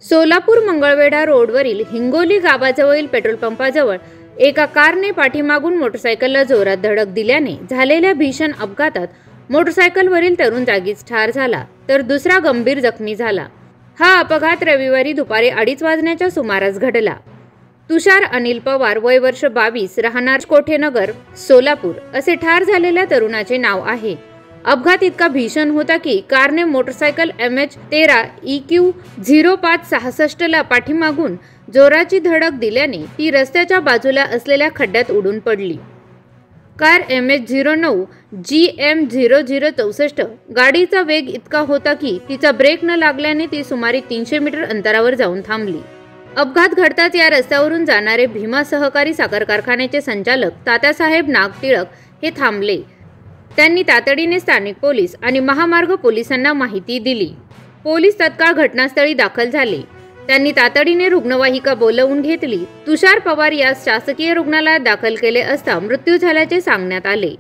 सोलापूर मंगळवेढा रोडवरील हिंगोली गावाजवळील पेट्रोल पंपाजवळ एका कारने पाठीमागून मोटरसायकलला जोरात धडक दिल्याने झालेल्या भीषण अपघातात मोटरसायकलवरील तरुण जागीच ठार झाला तर दुसरा गंभीर जखमी झाला। हा अपघात रविवारी दुपारी 2:30 वाजण्याच्या सुमारास घडला। तुषार अनिल पवार, वय वर्ष 22, राहणार कोठेनगर, सोलापूर असे ठार झालेल्या तरुणाचे नाव आहे। अपघात इतका भीषण होता की कारने मोटरसायकल MH13 EQ 0566 ला पाठीमागून जोराची धडक दिल्याने ती रस्त्याच्या बाजूला असलेल्या खड्ड्यात उडून पडली। कार MH09 GM 0064 गाडीचा वेग इतका होता की तिचा ब्रेक न लागल्याने ती सुमारे 300 मीटर अंतरावर जाऊन थांबली। अपघात घडताच या रस्त्यावरून जाणारे भीमा सहकारी साखर कारखान्याचे संचालक तात्यासाहेब नागटिळक हे थांबले। त्यांनी तातडीने स्थानिक पोलीस आणि महामार्ग पोलिसांना माहिती दिली। पोलीस तत्काळ घटनास्थळी दाखल झाले। त्यांनी तातडीने रुग्णवाहिका बोलवून घेतली। तुषार पवार यास शासकीय रुग्णालयात दाखल केले असता मृत्यू झाल्याचे सांगण्यात आले।